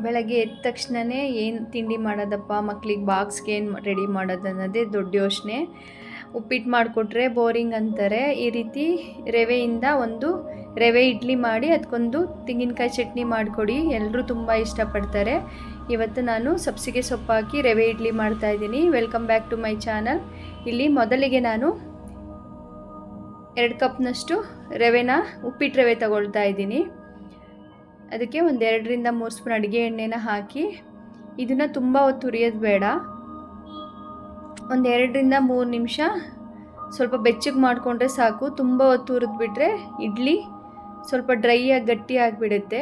ಬೆಳಗ್ಗೆ ಎದ್ದ ತಕ್ಷಣವೇ ಏನು ತಿಂಡಿ ಮಾಡೋದಪ್ಪ, ಮಕ್ಳಿಗೆ ಬಾಕ್ಸ್ಗೆ ಏನು ರೆಡಿ ಮಾಡೋದು ಅನ್ನೋದೇ ದೊಡ್ಡ ಯೋಚನೆ. ಉಪ್ಪಿಟ್ಟು ಮಾಡಿಕೊಟ್ರೆ ಬೋರಿಂಗ್ ಅಂತಾರೆ. ಈ ರೀತಿ ರವೆಯಿಂದ ಒಂದು ರವೆ ಇಡ್ಲಿ ಮಾಡಿ ಅದಕ್ಕೊಂದು ತೆಂಗಿನಕಾಯಿ ಚಟ್ನಿ ಮಾಡಿಕೊಡಿ, ಎಲ್ಲರೂ ತುಂಬ ಇಷ್ಟಪಡ್ತಾರೆ. ಇವತ್ತು ನಾನು ಸಬ್ಸಿಗೆ ಸೊಪ್ಪು ಹಾಕಿ ರವೆ ಇಡ್ಲಿ ಮಾಡ್ತಾಯಿದ್ದೀನಿ. Welcome back to my channel. ಇಲ್ಲಿ ಮೊದಲಿಗೆ ನಾನು 2 ಕಪ್ನಷ್ಟು ರವೆನ ಉಪ್ಪಿಟ್ಟು ರವೆ ತಗೊಳ್ತಾ ಇದ್ದೀನಿ. ಅದಕ್ಕೆ ಒಂದು 2ರಿಂದ 3 ಸ್ಪೂನ್ ಅಡುಗೆ ಎಣ್ಣೆನ ಹಾಕಿ ಇದನ್ನು ತುಂಬ ಹೊತ್ತು ಹುರಿಯೋದು ಬೇಡ. ಒಂದು 2ರಿಂದ 3 ನಿಮಿಷ ಸ್ವಲ್ಪ ಬೆಚ್ಚಗೆ ಮಾಡಿಕೊಂಡ್ರೆ ಸಾಕು. ತುಂಬ ಹೊತ್ತು ಹುರಿದ್ಬಿಟ್ರೆ ಇಡ್ಲಿ ಸ್ವಲ್ಪ ಡ್ರೈಯಾಗಿ ಗಟ್ಟಿ ಆಗಿಬಿಡುತ್ತೆ.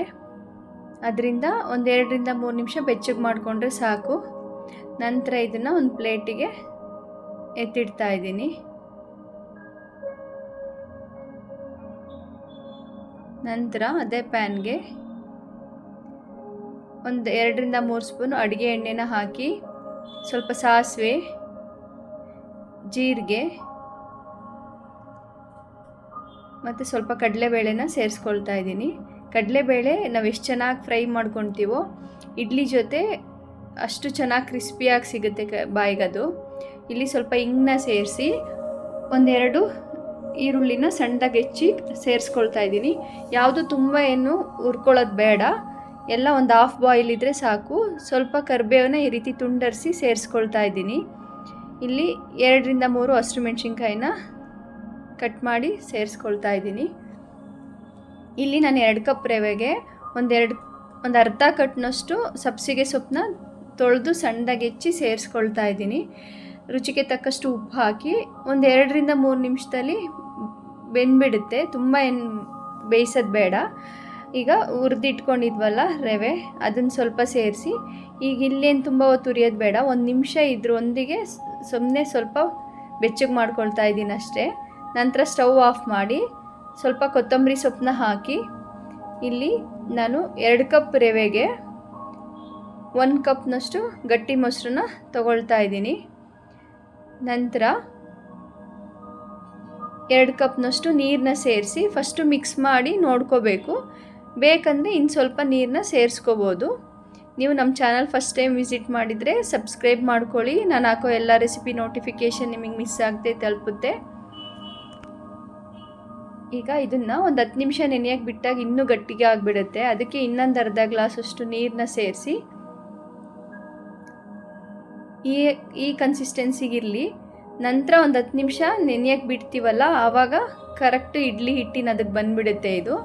ಅದರಿಂದ ಒಂದು 2ರಿಂದ 3 ನಿಮಿಷ ಬೆಚ್ಚಗೆ ಮಾಡಿಕೊಂಡ್ರೆ ಸಾಕು. ನಂತರ ಇದನ್ನು ಒಂದು ಪ್ಲೇಟಿಗೆ ಎತ್ತಿಡ್ತಾ ಇದ್ದೀನಿ. ನಂತರ ಅದೇ ಪ್ಯಾನ್ಗೆ ಒಂದು 2ರಿಂದ 3 ಸ್ಪೂನ್ ಅಡುಗೆ ಎಣ್ಣೆನ ಹಾಕಿ ಸ್ವಲ್ಪ ಸಾಸಿವೆ, ಜೀರಿಗೆ ಮತ್ತು ಸ್ವಲ್ಪ ಕಡಲೆಬೇಳೆನ ಸೇರಿಸ್ಕೊಳ್ತಾ ಇದ್ದೀನಿ. ಕಡಲೆಬೇಳೆ ನಾವು ಎಷ್ಟು ಚೆನ್ನಾಗಿ ಫ್ರೈ ಮಾಡ್ಕೊತೀವೋ ಇಡ್ಲಿ ಜೊತೆ ಅಷ್ಟು ಚೆನ್ನಾಗಿ ಕ್ರಿಸ್ಪಿಯಾಗಿ ಸಿಗುತ್ತೆ ಬಾಯಿಗದು. ಇಲ್ಲಿ ಸ್ವಲ್ಪ ಹಿಂಗನ್ನ ಸೇರಿಸಿ 1-2 ಈರುಳ್ಳಿನ ಸಣ್ಣದಾಗಿ ಹೆಚ್ಚಿ ಸೇರಿಸ್ಕೊಳ್ತಾ ಇದ್ದೀನಿ. ಯಾವುದು ತುಂಬ ಏನು ಹುರ್ಕೊಳ್ಳೋದು ಬೇಡ, ಎಲ್ಲ ಒಂದು ಹಾಫ್ ಬಾಯ್ಲ್ ಇದ್ದರೆ ಸಾಕು. ಸ್ವಲ್ಪ ಕರಿಬೇವನ್ನ ಈ ರೀತಿ ತುಂಡರಿಸಿ ಸೇರಿಸ್ಕೊಳ್ತಾ ಇದ್ದೀನಿ. ಇಲ್ಲಿ 2ರಿಂದ 3 ಹಸಿರು ಮೆಣಸಿನ್ಕಾಯಿನ ಕಟ್ ಮಾಡಿ ಸೇರಿಸ್ಕೊಳ್ತಾ ಇದ್ದೀನಿ. ಇಲ್ಲಿ ನಾನು 2 ಕಪ್ ರವೆಗೆ ಒಂದು ಅರ್ಧ ಕಟ್ನಷ್ಟು ಸಬ್ಸಿಗೆ ಸೊಪ್ಪನ್ನ ತೊಳೆದು ಸಣ್ಣದಾಗಿ ಹೆಚ್ಚಿ ಸೇರಿಸ್ಕೊಳ್ತಾ ಇದ್ದೀನಿ. ರುಚಿಗೆ ತಕ್ಕಷ್ಟು ಉಪ್ಪು ಹಾಕಿ ಒಂದು 2ರಿಂದ 3 ನಿಮಿಷದಲ್ಲಿ ಬೆಂದ್ಬಿಡುತ್ತೆ. ತುಂಬ ಏನು ಬೇಯಿಸೋದು ಬೇಡ. ಈಗ ಹುರಿದಿಟ್ಕೊಂಡಿದ್ವಲ್ಲ ರವೆ, ಅದನ್ನು ಸ್ವಲ್ಪ ಸೇರಿಸಿ ಈಗ ಇಲ್ಲೇನು ತುಂಬ ಹೊತ್ತು ಹುರಿಯೋದು ಬೇಡ, 1 ನಿಮಿಷ ಇದ್ರೊಂದಿಗೆ ಸುಮ್ಮನೆ ಸ್ವಲ್ಪ ಬೆಚ್ಚಗೆ ಮಾಡ್ಕೊಳ್ತಾ ಇದ್ದೀನಿ ಅಷ್ಟೇ. ನಂತರ ಸ್ಟವ್ ಆಫ್ ಮಾಡಿ ಸ್ವಲ್ಪ ಕೊತ್ತಂಬರಿ ಸೊಪ್ಪನ್ನ ಹಾಕಿ ಇಲ್ಲಿ ನಾನು 2 ಕಪ್ ರವೆಗೆ 1 ಕಪ್ನಷ್ಟು ಗಟ್ಟಿ ಮೊಸರನ್ನ ತಗೊಳ್ತಾ ಇದ್ದೀನಿ. ನಂತರ 2 ಕಪ್ನಷ್ಟು ನೀರನ್ನ ಸೇರಿಸಿ ಫಸ್ಟು ಮಿಕ್ಸ್ ಮಾಡಿ ನೋಡ್ಕೋಬೇಕು. ಬೇಕಂದರೆ ಇನ್ನು ಸ್ವಲ್ಪ ನೀರನ್ನ ಸೇರಿಸ್ಕೋಬೋದು. ನೀವು ನಮ್ಮ ಚಾನಲ್ ಫಸ್ಟ್ ಟೈಮ್ ವಿಸಿಟ್ ಮಾಡಿದರೆ ಸಬ್ಸ್ಕ್ರೈಬ್ ಮಾಡ್ಕೊಳ್ಳಿ. ನಾನು ಹಾಕೋ ಎಲ್ಲ ರೆಸಿಪಿ ನೋಟಿಫಿಕೇಷನ್ ನಿಮಗೆ ಮಿಸ್ ಆಗದೆ ತಲುಪುತ್ತೆ. ಈಗ ಇದನ್ನು ಒಂದು 10 ನಿಮಿಷ ನೆನೆಯಕ್ಕೆ ಬಿಟ್ಟಾಗ ಇನ್ನೂ ಗಟ್ಟಿಗೆ ಆಗಿಬಿಡುತ್ತೆ. ಅದಕ್ಕೆ ಇನ್ನೊಂದು ಅರ್ಧ ಗ್ಲಾಸಷ್ಟು ನೀರನ್ನ ಸೇರಿಸಿ ಈ ಕನ್ಸಿಸ್ಟೆನ್ಸಿಗಿರಲಿ. ನಂತರ ಒಂದು 10 ನಿಮಿಷ ನೆನೆಯಕ್ಕೆ ಬಿಡ್ತೀವಲ್ಲ, ಆವಾಗ ಕರೆಕ್ಟು ಇಡ್ಲಿ ಹಿಟ್ಟಿನ ಅದಕ್ಕೆ ಬಂದುಬಿಡುತ್ತೆ ಇದು.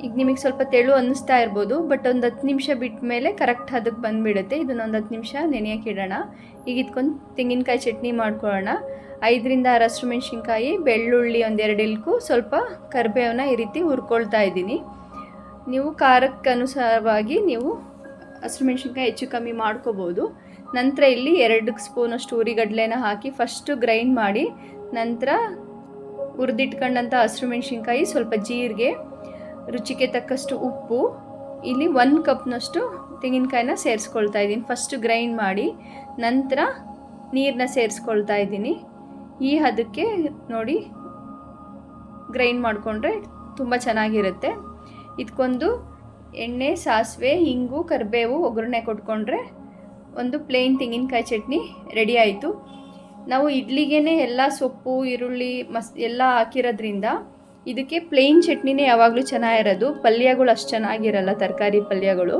ಈಗ ನಿಮಗೆ ಸ್ವಲ್ಪ ತೆಳು ಅನ್ನಿಸ್ತಾ ಇರ್ಬೋದು, ಬಟ್ ಒಂದು 10 ನಿಮಿಷ ಬಿಟ್ಟ ಮೇಲೆ ಕರೆಕ್ಟ್ ಅದಕ್ಕೆ ಬಂದುಬಿಡುತ್ತೆ. ಇದನ್ನೊಂದು 10 ನಿಮಿಷ ನೆನೆಯಕ್ಕೆ ಇಡೋಣ. ಈಗ ಇದಕ್ಕೊಂದು ತೆಂಗಿನಕಾಯಿ ಚಟ್ನಿ ಮಾಡ್ಕೊಳ್ಳೋಣ. 5ರಿಂದ 6 ಹಸಿರು ಮೆಣಸಿನ್ಕಾಯಿ, ಬೆಳ್ಳುಳ್ಳಿ 1-2 ಇಲ್ಕು, ಸ್ವಲ್ಪ ಕರಿಬೇವನ್ನ ಈ ರೀತಿ ಹುರ್ಕೊಳ್ತಾ ಇದ್ದೀನಿ. ನೀವು ಖಾರಕ್ಕೆ ಅನುಸಾರವಾಗಿ ನೀವು ಹಸಿರು ಮೆಣಸಿನ್ಕಾಯಿ ಹೆಚ್ಚು ಕಮ್ಮಿ ಮಾಡ್ಕೋಬೋದು. ನಂತರ ಇಲ್ಲಿ 2 ಸ್ಪೂನಷ್ಟು ಹುರಿಗಡಲೆನ ಹಾಕಿ ಫಸ್ಟು ಗ್ರೈಂಡ್ ಮಾಡಿ, ನಂತರ ಹುರಿದಿಟ್ಕೊಂಡಂಥ ಹಸಿರು ಮೆಣಸಿನ್ಕಾಯಿ, ಸ್ವಲ್ಪ ಜೀರಿಗೆ, ರುಚಿಗೆ ತಕ್ಕಷ್ಟು ಉಪ್ಪು, ಇಲ್ಲಿ 1 ಕಪ್ನಷ್ಟು ತೆಂಗಿನಕಾಯಿನ ಸೇರಿಸ್ಕೊಳ್ತಾ ಇದ್ದೀನಿ. ಫಸ್ಟು ಗ್ರೈಂಡ್ ಮಾಡಿ ನಂತರ ನೀರನ್ನ ಸೇರಿಸ್ಕೊಳ್ತಾ ಇದ್ದೀನಿ. ಈ ಹದಕ್ಕೆ ನೋಡಿ ಗ್ರೈಂಡ್ ಮಾಡಿಕೊಂಡ್ರೆ ತುಂಬ ಚೆನ್ನಾಗಿರುತ್ತೆ. ಇದಕ್ಕೊಂದು ಎಣ್ಣೆ, ಸಾಸಿವೆ, ಹಿಂಗು, ಕರಿಬೇವು ಒಗ್ಗರಣೆ ಕೊಟ್ಕೊಂಡ್ರೆ ಒಂದು ಪ್ಲೇನ್ ತೆಂಗಿನಕಾಯಿ ಚಟ್ನಿ ರೆಡಿ ಆಯಿತು. ನಾವು ಇಡ್ಲಿಗೇ ಎಲ್ಲ ಸೊಪ್ಪು, ಈರುಳ್ಳಿ, ಎಲ್ಲ ಹಾಕಿರೋದ್ರಿಂದ ಇದಕ್ಕೆ ಪ್ಲೇನ್ ಚಟ್ನಿನೇ ಯಾವಾಗಲೂ ಚೆನ್ನಾಗಿರೋದು. ಪಲ್ಯಗಳು ಅಷ್ಟು ಚೆನ್ನಾಗಿರಲ್ಲ, ತರಕಾರಿ ಪಲ್ಯಗಳು.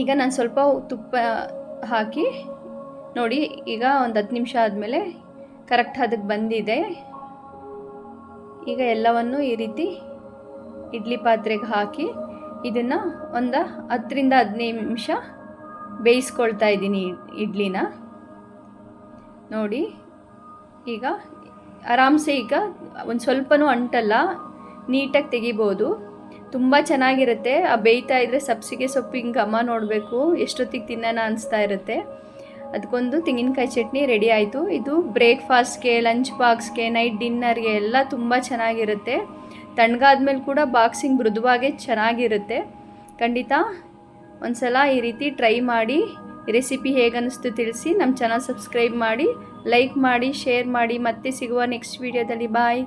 ಈಗ ನಾನು ಸ್ವಲ್ಪ ತುಪ್ಪ ಹಾಕಿ ನೋಡಿ, ಈಗ ಒಂದು 10 ನಿಮಿಷ ಆದಮೇಲೆ ಕರೆಕ್ಟ್ ಅದಕ್ಕೆ ಬಂದಿದೆ. ಈಗ ಎಲ್ಲವನ್ನು ಈ ರೀತಿ ಇಡ್ಲಿ ಪಾತ್ರೆಗೆ ಹಾಕಿ ಇದನ್ನು ಒಂದು 10ರಿಂದ 15 ನಿಮಿಷ ಬೇಯಿಸ್ಕೊಳ್ತಾ ಇದ್ದೀನಿ ಇಡ್ಲಿನ. ನೋಡಿ ಈಗ ಆರಾಮ್ಸೆ ಈಗ ಒಂದು ಸ್ವಲ್ಪನೂ ಅಂಟಲ್ಲ, ನೀಟಾಗಿ ತೆಗಿಬೋದು. ತುಂಬ ಚೆನ್ನಾಗಿರುತ್ತೆ. ಆ ಬೇಯ್ತಾ ಇದ್ದರೆ ಸಬ್ಸಿಗೆ ಸೊಪ್ಪಿನ ಘಮ ನೋಡಬೇಕು, ಎಷ್ಟೊತ್ತಿಗೆ ತಿನ್ನೋಣ ಅನಿಸ್ತಾ ಇರುತ್ತೆ. ಅದಕ್ಕೊಂದು ತೆಂಗಿನಕಾಯಿ ಚಟ್ನಿ ರೆಡಿ ಆಯಿತು. ಇದು ಬ್ರೇಕ್ಫಾಸ್ಟ್ಗೆ, ಲಂಚ್ ಬಾಕ್ಸ್ಗೆ, ನೈಟ್ ಡಿನ್ನರ್ಗೆ ಎಲ್ಲ ತುಂಬ ಚೆನ್ನಾಗಿರುತ್ತೆ. ತಣ್ಣಗಾದ್ಮೇಲೆ ಕೂಡ ಬಾಕ್ಸಿಂಗ್ ಮೃದುವಾಗೇ ಚೆನ್ನಾಗಿರುತ್ತೆ. ಖಂಡಿತ ಒಂದು ಸಲ ಈ ರೀತಿ ಟ್ರೈ ಮಾಡಿ. ರೆಸಿಪಿ ಹೇಗೆ ಅನ್ನಿಸ್ತು ತಿಳಿಸಿ. ನಮ್ಮ ಚಾನಲ್ ಸಬ್ಸ್ಕ್ರೈಬ್ ಮಾಡಿ, ಲೈಕ್ ಮಾಡಿ, ಶೇರ್ ಮಾಡಿ. ಮತ್ತೆ ಸಿಗುವ ನೆಕ್ಸ್ಟ್ ವಿಡಿಯೋದಲ್ಲಿ. ಬಾಯ್.